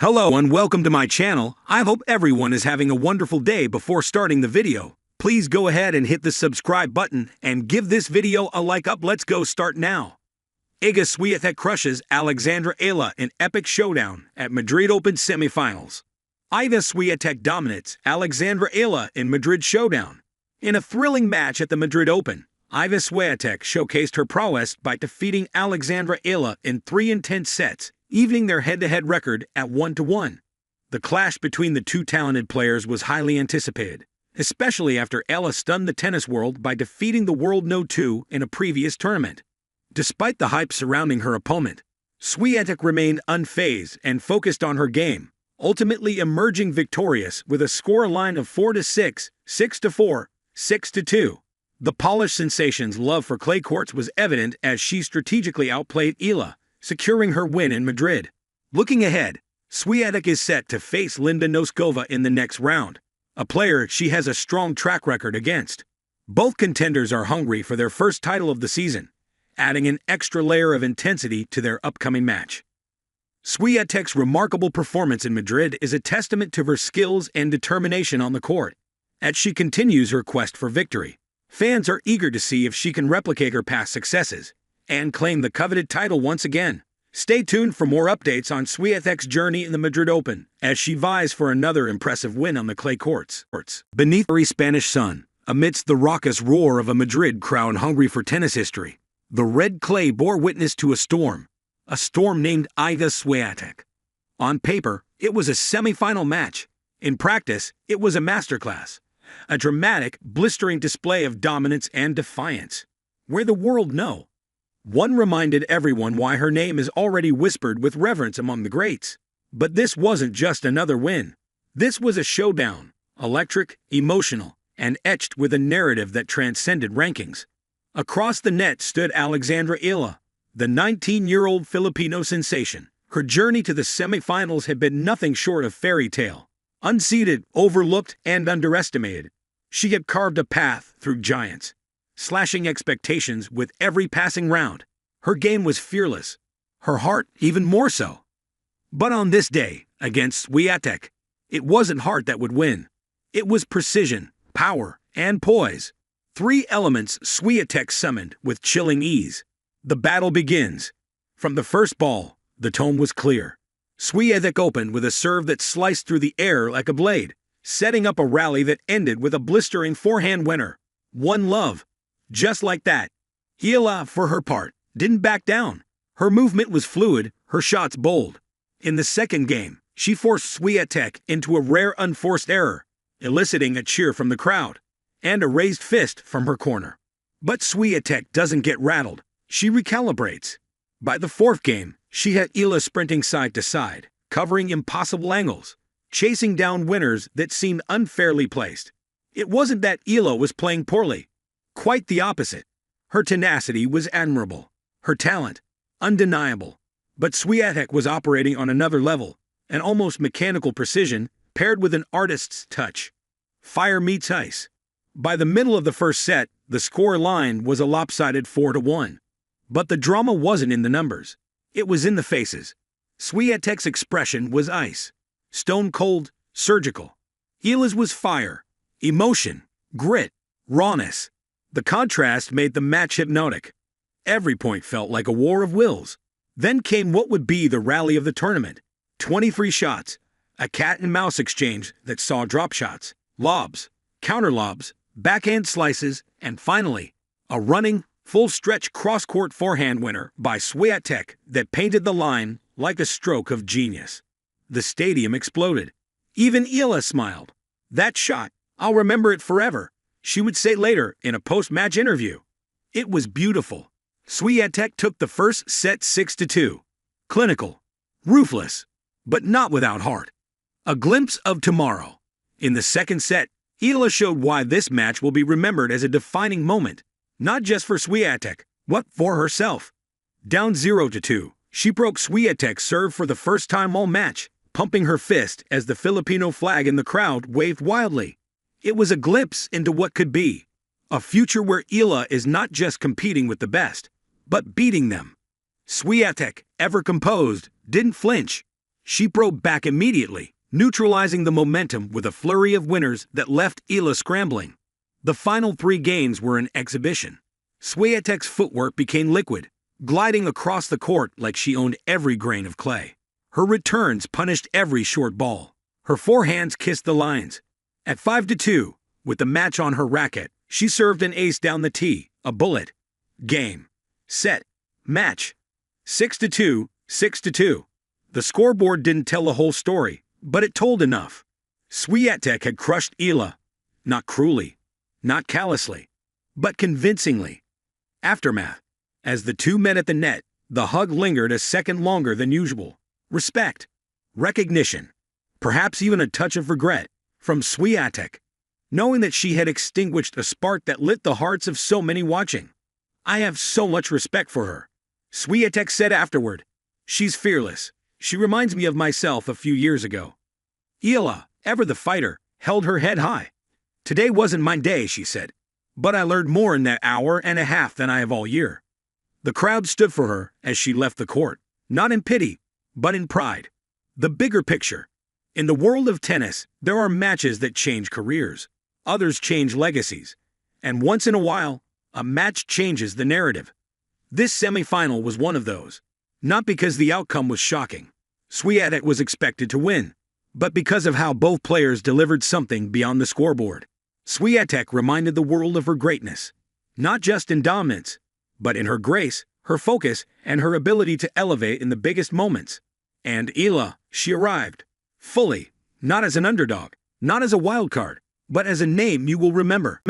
Hello and welcome to my channel. I hope everyone is having a wonderful day. Before starting the video, please go ahead and hit the subscribe button and give this video a like up. Let's go start now. Iga Swiatek crushes Alexandra Eala in epic showdown at Madrid Open semifinals. Iga Swiatek dominates Alexandra Eala in Madrid showdown. In a thrilling match at the Madrid Open, Iga Swiatek showcased her prowess by defeating Alexandra Eala in 3 intense sets, evening their head-to-head record at 1-1. The clash between the two talented players was highly anticipated, especially after Eala stunned the tennis world by defeating the world No. 2 in a previous tournament. Despite the hype surrounding her opponent, Swiatek remained unfazed and focused on her game, ultimately emerging victorious with a scoreline of 4-6, 6-4, 6-2. The Polish sensation's love for clay courts was evident as she strategically outplayed Eala, securing her win in Madrid. Looking ahead, Swiatek is set to face Linda Noskova in the next round, a player she has a strong track record against. Both contenders are hungry for their first title of the season, adding an extra layer of intensity to their upcoming match. Swiatek's remarkable performance in Madrid is a testament to her skills and determination on the court, as she continues her quest for victory. Fans are eager to see if she can replicate her past successes and claim the coveted title once again. Stay tuned for more updates on Swiatek's journey in the Madrid Open as she vies for another impressive win on the clay courts. Beneath the Spanish sun, amidst the raucous roar of a Madrid crowd hungry for tennis history, the red clay bore witness to a storm named Iga Swiatek. On paper, it was a semi-final match. In practice, it was a masterclass, a dramatic, blistering display of dominance and defiance. Where the world know. One reminded everyone why her name is already whispered with reverence among the greats. But this wasn't just another win. This was a showdown, electric, emotional, and etched with a narrative that transcended rankings. Across the net stood Alexandra Eala, the 19-year-old Filipino sensation. Her journey to the semifinals had been nothing short of fairy tale. Unseeded, overlooked, and underestimated, she had carved a path through giants, slashing expectations with every passing round. Her game was fearless, her heart even more so. But on this day, against Swiatek, it wasn't heart that would win. It was precision, power, and poise. 3 elements Swiatek summoned with chilling ease. The battle begins. From the first ball, the tone was clear. Swiatek opened with a serve that sliced through the air like a blade, setting up a rally that ended with a blistering forehand winner. 1-0. Just like that. Eala, for her part, didn't back down. Her movement was fluid, her shots bold. In the second game, she forced Swiatek into a rare unforced error, eliciting a cheer from the crowd and a raised fist from her corner. But Swiatek doesn't get rattled. She recalibrates. By the fourth game, she had Eala sprinting side to side, covering impossible angles, chasing down winners that seemed unfairly placed. It wasn't that Eala was playing poorly. Quite the opposite. Her tenacity was admirable, her talent undeniable. But Swiatek was operating on another level, an almost mechanical precision paired with an artist's touch. Fire meets ice. By the middle of the first set, the score line was a lopsided 4-1. But the drama wasn't in the numbers. It was in the faces. Swiatek's expression was ice. Stone cold, surgical. Eala's was fire, emotion, grit, rawness. The contrast made the match hypnotic. Every point felt like a war of wills. Then came what would be the rally of the tournament. 23 shots, a cat-and-mouse exchange that saw drop shots, lobs, counter lobs, backhand slices, and finally, a running, full-stretch cross-court forehand winner by Swiatek that painted the line like a stroke of genius. The stadium exploded. Even Eala smiled. "That shot, I'll remember it forever," she would say later in a post-match interview. It was beautiful. Swiatek took the first set 6-2. Clinical, ruthless, but not without heart. A glimpse of tomorrow. In the second set, Eala showed why this match will be remembered as a defining moment. Not just for Swiatek, but for herself. Down 0-2, she broke Swiatek's serve for the first time all match, pumping her fist as the Filipino flag in the crowd waved wildly. It was a glimpse into what could be. A future where Eala is not just competing with the best, but beating them. Swiatek, ever composed, didn't flinch. She broke back immediately, neutralizing the momentum with a flurry of winners that left Eala scrambling. The final 3 games were an exhibition. Swiatek's footwork became liquid, gliding across the court like she owned every grain of clay. Her returns punished every short ball. Her forehands kissed the lines. At 5-2, with the match on her racket, she served an ace down the tee, a bullet. Game. Set. Match. 6-2, 6-2. The scoreboard didn't tell the whole story, but it told enough. Swiatek had crushed Eala. Not cruelly, not callously, but convincingly. Aftermath. As the two met at the net, the hug lingered a second longer than usual. Respect. Recognition. Perhaps even a touch of regret. From Swiatek. Knowing that she had extinguished a spark that lit the hearts of so many watching. I have so much respect for her. Swiatek said afterward. She's fearless. She reminds me of myself a few years ago. Eala, ever the fighter, held her head high. Today wasn't my day, she said. But I learned more in that hour and a half than I have all year. The crowd stood for her as she left the court, not in pity, but in pride. The bigger picture. In the world of tennis, there are matches that change careers. Others change legacies. And once in a while, a match changes the narrative. This semifinal was one of those. Not because the outcome was shocking. Swiatek was expected to win. But because of how both players delivered something beyond the scoreboard. Swiatek reminded the world of her greatness. Not just in dominance, but in her grace, her focus, and her ability to elevate in the biggest moments. And Eala, she arrived. Fully, not as an underdog, not as a wild card, but as a name you will remember.